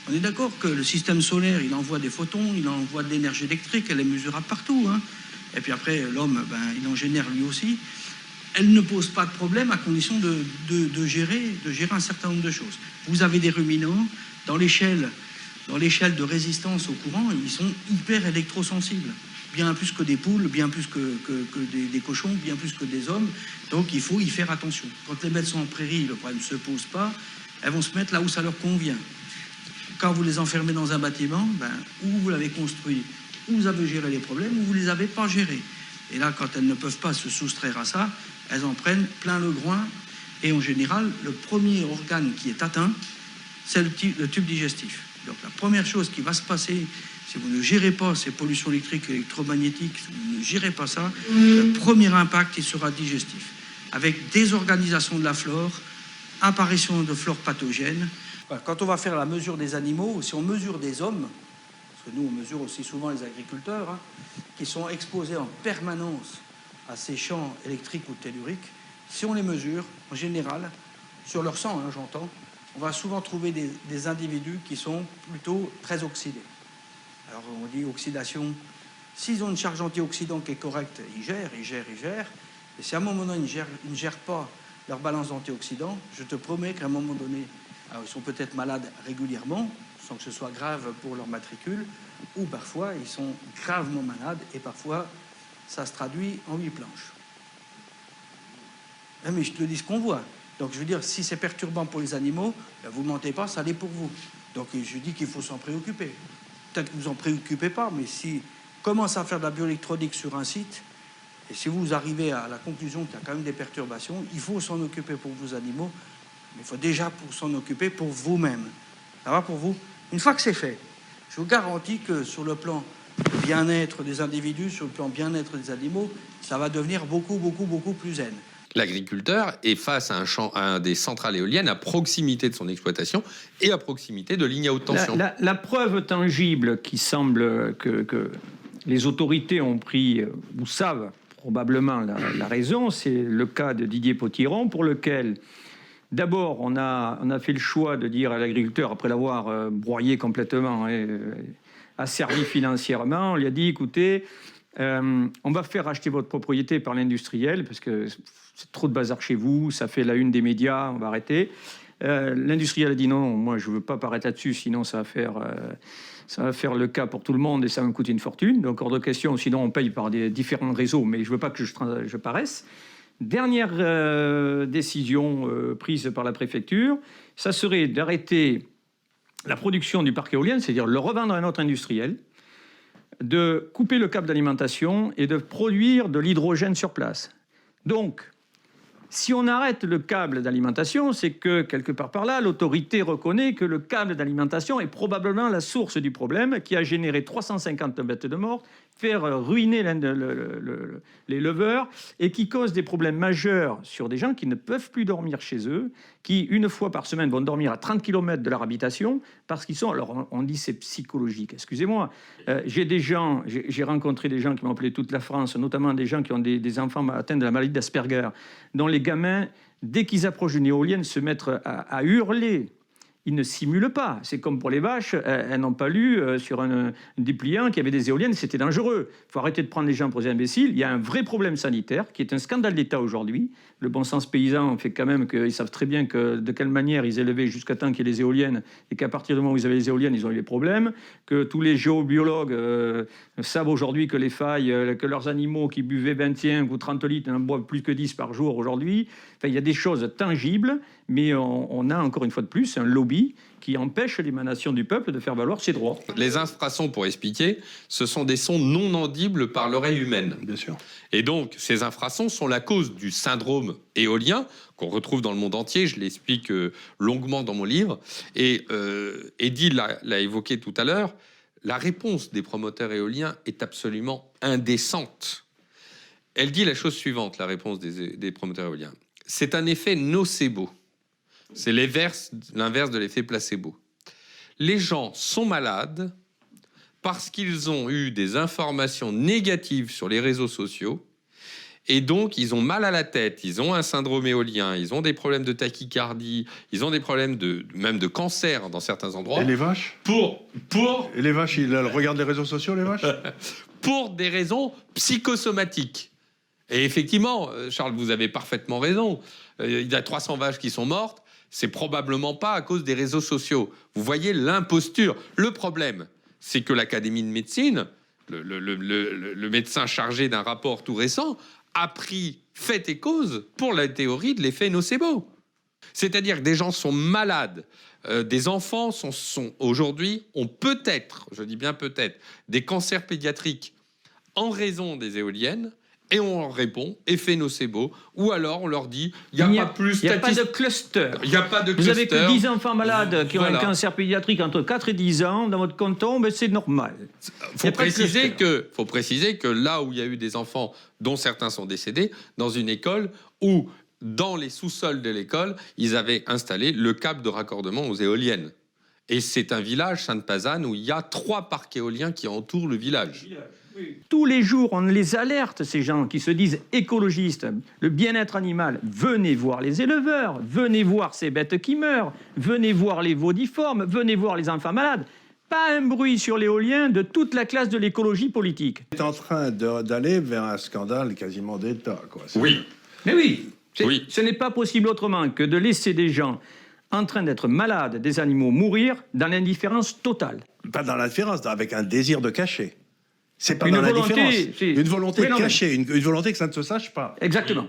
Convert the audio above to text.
On est d'accord que le système solaire, il envoie des photons, il envoie de l'énergie électrique, elle est mesurable partout. Hein. Et puis après, l'homme, il en génère lui aussi. Elle ne pose pas de problème à condition de gérer un certain nombre de choses. Vous avez des ruminants, dans l'échelle de résistance au courant, ils sont hyper électrosensibles. Bien plus que des poules, bien plus que des cochons, bien plus que des hommes. Donc il faut y faire attention. Quand les bêtes sont en prairie, le problème ne se pose pas. Elles vont se mettre là où ça leur convient. Quand vous les enfermez dans un bâtiment, ou vous l'avez construit, ou vous avez géré les problèmes, ou vous ne les avez pas gérés. Et là, quand elles ne peuvent pas se soustraire à ça, elles en prennent plein le groin. Et en général, le premier organe qui est atteint, c'est le tube digestif. Donc la première chose qui va se passer, si vous ne gérez pas ces pollutions électriques et électromagnétiques, si vous ne gérez pas ça, le premier impact, il sera digestif. Avec désorganisation de la flore, apparition de flore pathogène. Quand on va faire la mesure des animaux, si on mesure des hommes, parce que nous on mesure aussi souvent les agriculteurs, qui sont exposés en permanence à ces champs électriques ou telluriques, si on les mesure, en général, sur leur sang, j'entends, on va souvent trouver des individus qui sont plutôt très oxydés. Alors on dit oxydation, s'ils ont une charge antioxydant qui est correcte, ils gèrent. Et si à un moment donné ils ne gèrent pas leur balance d'antioxydants, je te promets qu'à un moment donné, alors, ils sont peut-être malades régulièrement, sans que ce soit grave pour leur matricule, ou parfois ils sont gravement malades et parfois ça se traduit en 8 planches. Mais je te le dis ce qu'on voit. Donc je veux dire, si c'est perturbant pour les animaux, vous ne mentez pas, ça l'est pour vous. Donc je dis qu'il faut s'en préoccuper. Peut-être que vous en préoccupez pas, mais si commence à faire de la bioélectronique sur un site, et si vous arrivez à la conclusion qu'il y a quand même des perturbations, il faut s'en occuper pour vos animaux, mais il faut déjà s'en occuper pour vous-même. Ça va pour vous? Une fois que c'est fait, je vous garantis que sur le plan bien-être des individus, sur le plan bien-être des animaux, ça va devenir beaucoup plus zen. L'agriculteur est face à des centrales éoliennes à proximité de son exploitation et à proximité de lignes à haute tension. La preuve tangible qui semble que les autorités ont pris ou savent probablement la raison, c'est le cas de Didier Potiron, pour lequel d'abord on a fait le choix de dire à l'agriculteur, après l'avoir broyé complètement, asservi financièrement, on lui a dit écoutez, on va faire acheter votre propriété par l'industriel parce que c'est trop de bazar chez vous, ça fait la une des médias, on va arrêter. L'industriel a dit non, moi je ne veux pas paraître là-dessus, sinon ça va faire le cas pour tout le monde et ça va me coûter une fortune. Donc hors de question, sinon on paye par des différents réseaux, mais je ne veux pas que je paraisse. Dernière décision prise par la préfecture, ça serait d'arrêter la production du parc éolien, c'est-à-dire le revendre à un autre industriel, de couper le câble d'alimentation et de produire de l'hydrogène sur place. Donc, si on arrête le câble d'alimentation, c'est que, quelque part par là, l'autorité reconnaît que le câble d'alimentation est probablement la source du problème qui a généré 350 bêtes de mort, faire ruiner les leveurs et qui cause des problèmes majeurs sur des gens qui ne peuvent plus dormir chez eux, qui, une fois par semaine, vont dormir à 30 km de leur habitation parce qu'ils sont... Alors, on dit c'est psychologique, excusez-moi. J'ai rencontré des gens qui m'ont appelé toute la France, notamment des gens qui ont des enfants atteints de la maladie d'Asperger, dont les gamins, dès qu'ils approchent d'une éolienne, se mettent à hurler. Ils ne simulent pas. C'est comme pour les vaches, elles n'ont pas lu sur un dépliant qu'il y avait des éoliennes, c'était dangereux. Il faut arrêter de prendre les gens pour des imbéciles. Il y a un vrai problème sanitaire qui est un scandale d'État aujourd'hui. Le bon sens paysan fait quand même qu'ils savent très bien de quelle manière ils élevaient jusqu'à temps qu'il y ait les éoliennes et qu'à partir du moment où ils avaient les éoliennes, ils ont eu des problèmes. Que tous les géobiologues savent aujourd'hui que les failles, que leurs animaux qui buvaient 25 ou 30 litres n'en boivent plus que 10 par jour aujourd'hui. Enfin, il y a des choses tangibles, mais on a encore une fois de plus un lobby qui empêche l'émanation du peuple de faire valoir ses droits. Les infrasons, pour expliquer, ce sont des sons non audibles par l'oreille humaine. Bien sûr. Et donc, ces infrasons sont la cause du syndrome éolien qu'on retrouve dans le monde entier. Je l'explique longuement dans mon livre. Et Eddy l'a évoqué tout à l'heure. La réponse des promoteurs éoliens est absolument indécente. Elle dit la chose suivante, la réponse des promoteurs éoliens. C'est un effet nocebo. C'est l'inverse de l'effet placebo. Les gens sont malades parce qu'ils ont eu des informations négatives sur les réseaux sociaux Et donc, ils ont mal à la tête, ils ont un syndrome éolien, ils ont des problèmes de tachycardie, ils ont des problèmes même de cancer dans certains endroits. Et les vaches Et les vaches, ils regardent les réseaux sociaux, les vaches? Pour des raisons psychosomatiques. Et effectivement, Charles, vous avez parfaitement raison. Il y a 300 vaches qui sont mortes. C'est probablement pas à cause des réseaux sociaux. Vous voyez l'imposture. Le problème, c'est que l'Académie de médecine, le médecin chargé d'un rapport tout récent, a pris fait et cause pour la théorie de l'effet nocebo. C'est-à-dire que des gens sont malades, des enfants sont aujourd'hui, ont peut-être, je dis bien peut-être, des cancers pédiatriques en raison des éoliennes, et on leur répond effet nocebo, ou alors on leur dit il n'y a pas plus Il n'y a pas de cluster. Il n'y a pas de Vous cluster. avez que 10 enfants malades qui ont Voilà. un cancer pédiatrique entre 4 et 10 ans dans votre canton, mais c'est normal. Il faut préciser que là où il y a eu des enfants dont certains sont décédés, dans une école où, dans les sous-sols de l'école, ils avaient installé le câble de raccordement aux éoliennes. Et c'est un village, Sainte-Pazanne, où il y a 3 parcs éoliens qui entourent le village. Tous les jours, on les alerte, ces gens qui se disent écologistes. Le bien-être animal, venez voir les éleveurs, venez voir ces bêtes qui meurent, venez voir les veaux difformes, venez voir les enfants malades. Pas un bruit sur l'éolien de toute la classe de l'écologie politique. On est en train d'aller vers un scandale quasiment d'État, quoi. Oui. Mais oui, Oui. Ce n'est pas possible autrement que de laisser des gens en train d'être malades, des animaux mourir dans l'indifférence totale. Pas dans l'indifférence, avec un désir de cacher. C'est pas Une dans volonté, l'indifférence. si. Une volonté Oui, non, cachée, une volonté que ça ne se sache pas. Exactement.